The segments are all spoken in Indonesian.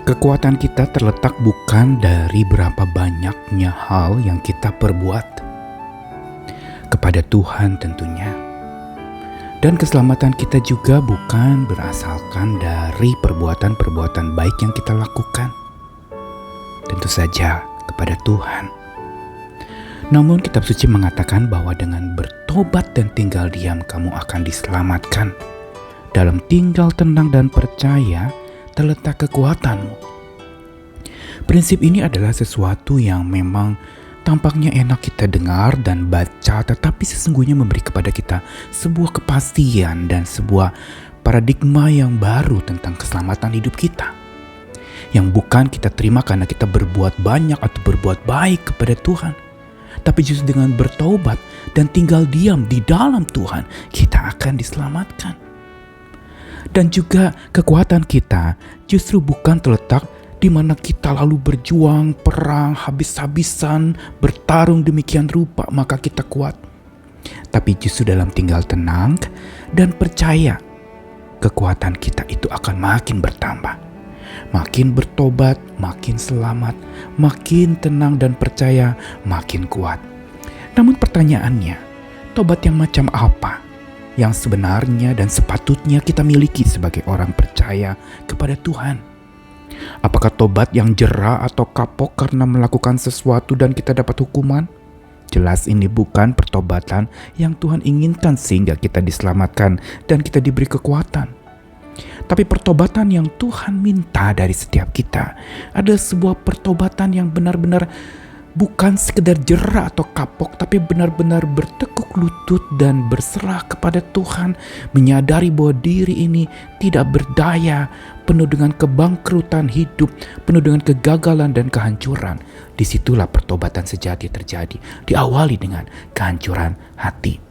Kekuatan kita terletak bukan dari berapa banyaknya hal yang kita perbuat kepada Tuhan tentunya. Dan keselamatan kita juga bukan berasalkan dari perbuatan-perbuatan baik yang kita lakukan. Tentu saja kepada Tuhan. Namun kitab suci mengatakan bahwa dengan bertobat dan tinggal diam kamu akan diselamatkan. Dalam tinggal tenang dan percaya terletak kekuatanmu. Prinsip ini adalah sesuatu yang memang tampaknya enak kita dengar dan baca, tetapi sesungguhnya memberi kepada kita sebuah kepastian dan sebuah paradigma yang baru tentang keselamatan hidup kita. Yang bukan kita terima karena kita berbuat banyak atau berbuat baik kepada Tuhan. Tapi justru dengan bertobat dan tinggal diam di dalam Tuhan, kita akan diselamatkan. Dan juga kekuatan kita justru bukan terletak di mana kita lalu berjuang, perang, habis-habisan, bertarung demikian rupa maka kita kuat. Tapi justru dalam tinggal tenang dan percaya, kekuatan kita itu akan makin bertambah. Makin bertobat, makin selamat, makin tenang dan percaya, makin kuat. Namun pertanyaannya, tobat yang macam apa yang sebenarnya dan sepatutnya kita miliki sebagai orang percaya kepada Tuhan? Apakah tobat yang jera atau kapok karena melakukan sesuatu dan kita dapat hukuman? Jelas ini bukan pertobatan yang Tuhan inginkan sehingga kita diselamatkan dan kita diberi kekuatan. Tapi pertobatan yang Tuhan minta dari setiap kita adalah sebuah pertobatan yang benar-benar bukan sekedar jera atau kapok, tapi benar-benar bertekuk lutut dan berserah kepada Tuhan, menyadari bahwa diri ini tidak berdaya, penuh dengan kebangkrutan hidup, penuh dengan kegagalan dan kehancuran. Disitulah pertobatan sejati terjadi, diawali dengan kehancuran hati.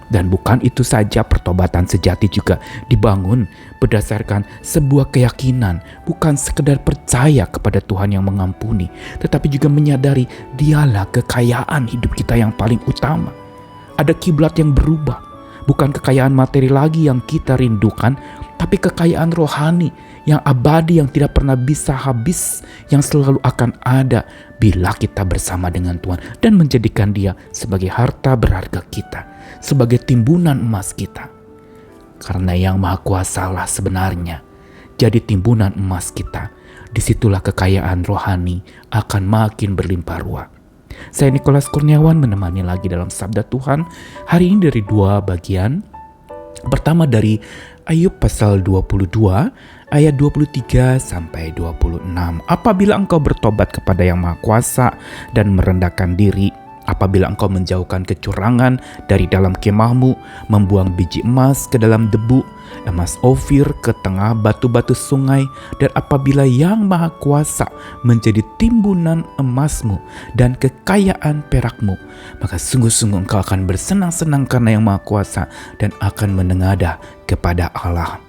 Dan bukan itu saja, pertobatan sejati juga dibangun berdasarkan sebuah keyakinan, bukan sekedar percaya kepada Tuhan yang mengampuni, tetapi juga menyadari dialah kekayaan hidup kita yang paling utama. Ada kiblat yang berubah, bukan kekayaan materi lagi yang kita rindukan, tapi kekayaan rohani yang abadi, yang tidak pernah bisa habis, yang selalu akan ada bila kita bersama dengan Tuhan dan menjadikan Dia sebagai harta berharga kita, sebagai timbunan emas kita. Karena Yang Maha Kuasa lah sebenarnya jadi timbunan emas kita. Disitulah kekayaan rohani akan makin berlimpah ruah. Saya Nikolas Kurniawan menemani lagi dalam Sabda Tuhan hari ini dari dua bagian. Pertama dari Ayub pasal 22 ayat 23 sampai 26. Apabila engkau bertobat kepada Yang Maha Kuasa dan merendahkan diri, apabila engkau menjauhkan kecurangan dari dalam kemahmu, membuang biji emas ke dalam debu, emas Ofir ke tengah batu-batu sungai, dan apabila Yang Maha Kuasa menjadi timbunan emasmu dan kekayaan perakmu, maka sungguh-sungguh engkau akan bersenang-senang karena Yang Maha Kuasa dan akan menengadah kepada Allah.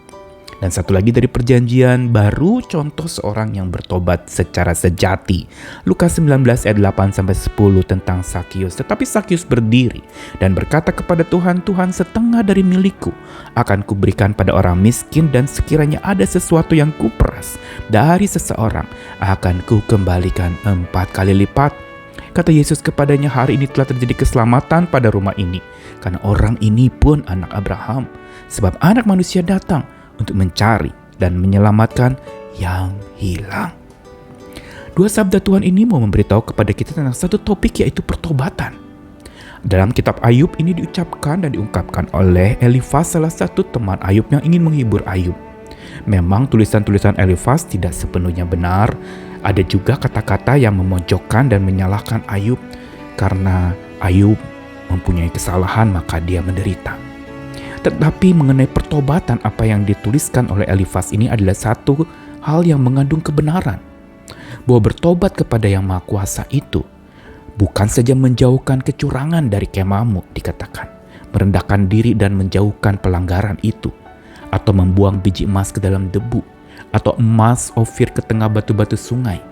Dan satu lagi dari perjanjian baru, contoh seorang yang bertobat secara sejati. Lukas 19 ayat 8-10 tentang Sakius. Tetapi Sakius berdiri dan berkata kepada Tuhan, Tuhan, setengah dari milikku akan kuberikan pada orang miskin, dan sekiranya ada sesuatu yang kuperas dari seseorang akan kukembalikan 4 kali lipat. Kata Yesus kepadanya, hari ini telah terjadi keselamatan pada rumah ini, karena orang ini pun anak Abraham. Sebab anak manusia datang untuk mencari dan menyelamatkan yang hilang. Dua sabda Tuhan ini mau memberitahu kepada kita tentang satu topik, yaitu pertobatan. Dalam kitab Ayub ini diucapkan dan diungkapkan oleh Elifaz, salah satu teman Ayub yang ingin menghibur Ayub. Memang tulisan-tulisan Elifaz tidak sepenuhnya benar. Ada juga kata-kata yang memojokkan dan menyalahkan Ayub. Karena Ayub mempunyai kesalahan maka dia menderita. Tetapi mengenai pertobatan, apa yang dituliskan oleh Elifaz ini adalah satu hal yang mengandung kebenaran. Bahwa bertobat kepada Yang Maha Kuasa itu bukan saja menjauhkan kecurangan dari kemahmu, dikatakan, merendahkan diri dan menjauhkan pelanggaran itu, atau membuang biji emas ke dalam debu, atau emas Ofir ke tengah batu-batu sungai.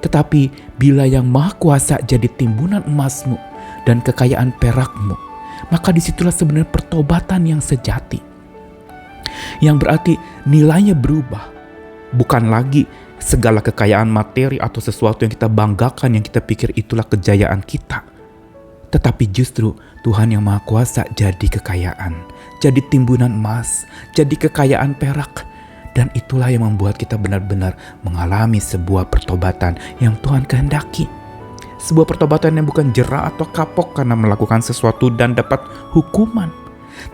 Tetapi bila Yang Maha Kuasa jadi timbunan emasmu dan kekayaan perakmu, maka disitulah sebenarnya pertobatan yang sejati. Yang berarti nilainya berubah. Bukan lagi segala kekayaan materi atau sesuatu yang kita banggakan, yang kita pikir itulah kejayaan kita. Tetapi justru Tuhan yang Maha Kuasa jadi kekayaan, jadi timbunan emas, jadi kekayaan perak. Dan itulah yang membuat kita benar-benar mengalami sebuah pertobatan yang Tuhan kehendaki. Sebuah pertobatan yang bukan jera atau kapok karena melakukan sesuatu dan dapat hukuman.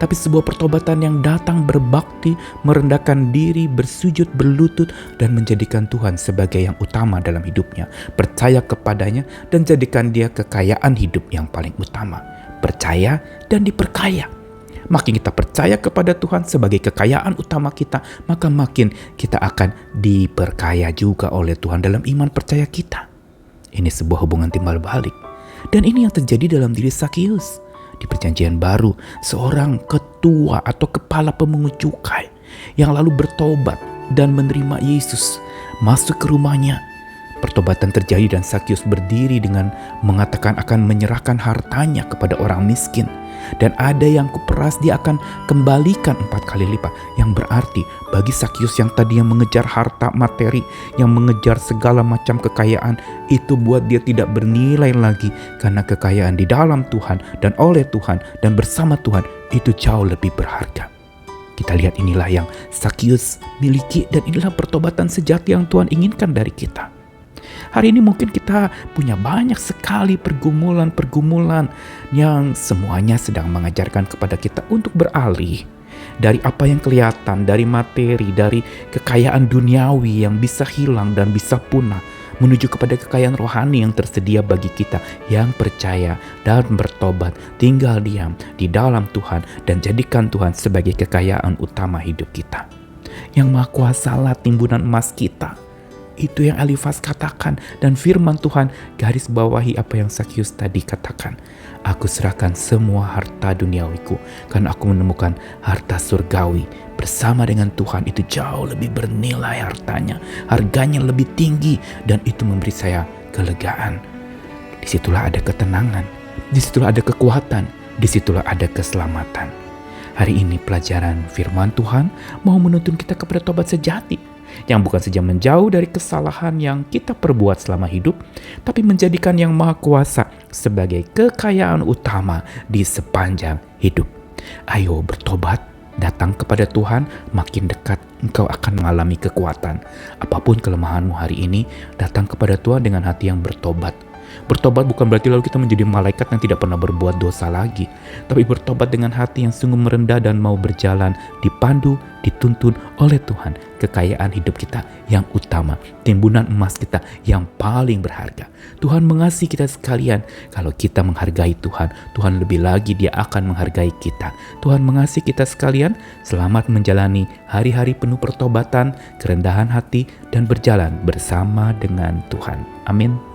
Tapi sebuah pertobatan yang datang berbakti, merendahkan diri, bersujud, berlutut, dan menjadikan Tuhan sebagai yang utama dalam hidupnya. Percaya kepadanya dan jadikan dia kekayaan hidup yang paling utama. Percaya dan diperkaya. Makin kita percaya kepada Tuhan sebagai kekayaan utama kita, maka makin kita akan diperkaya juga oleh Tuhan dalam iman percaya kita. Ini sebuah hubungan timbal balik. Dan ini yang terjadi dalam diri Zakius. Di Perjanjian Baru, seorang ketua atau kepala pemungut cukai yang lalu bertobat dan menerima Yesus masuk ke rumahnya. Pertobatan terjadi dan Zakius berdiri dengan mengatakan akan menyerahkan hartanya kepada orang miskin. Dan ada yang kuperas dia akan kembalikan 4 kali lipat. Yang berarti bagi Zakius yang tadi yang mengejar harta materi, yang mengejar segala macam kekayaan, itu buat dia tidak bernilai lagi. Karena kekayaan di dalam Tuhan dan oleh Tuhan dan bersama Tuhan itu jauh lebih berharga. Kita lihat inilah yang Zakius miliki dan inilah pertobatan sejati yang Tuhan inginkan dari kita. Hari ini mungkin kita punya banyak sekali pergumulan-pergumulan yang semuanya sedang mengajarkan kepada kita untuk beralih dari apa yang kelihatan, dari materi, dari kekayaan duniawi yang bisa hilang dan bisa punah, menuju kepada kekayaan rohani yang tersedia bagi kita yang percaya dan bertobat, tinggal diam di dalam Tuhan dan jadikan Tuhan sebagai kekayaan utama hidup kita. Yang Maha Kuasalah timbunan emas kita. Itu yang Elifas katakan dan firman Tuhan garis bawahi apa yang Zakius tadi katakan. Aku serahkan semua harta duniawiku karena aku menemukan harta surgawi. Bersama dengan Tuhan itu jauh lebih bernilai hartanya. Harganya lebih tinggi dan itu memberi saya kelegaan. Disitulah ada ketenangan, disitulah ada kekuatan, disitulah ada keselamatan. Hari ini pelajaran firman Tuhan mau menuntun kita kepada tobat sejati. Yang bukan saja menjauh dari kesalahan yang kita perbuat selama hidup, tapi menjadikan yang Maha Kuasa sebagai kekayaan utama di sepanjang hidup. Ayo bertobat, datang kepada Tuhan, makin dekat engkau akan mengalami kekuatan. Apapun kelemahanmu hari ini, datang kepada Tuhan dengan hati yang bertobat. Bertobat bukan berarti lalu kita menjadi malaikat yang tidak pernah berbuat dosa lagi. Tapi bertobat dengan hati yang sungguh merendah dan mau berjalan, dipandu, dituntun oleh Tuhan. Kekayaan hidup kita yang utama, timbunan emas kita yang paling berharga. Tuhan mengasihi kita sekalian. Kalau kita menghargai Tuhan, Tuhan lebih lagi dia akan menghargai kita. Tuhan mengasihi kita sekalian. Selamat menjalani hari-hari penuh pertobatan, kerendahan hati, dan berjalan bersama dengan Tuhan. Amin.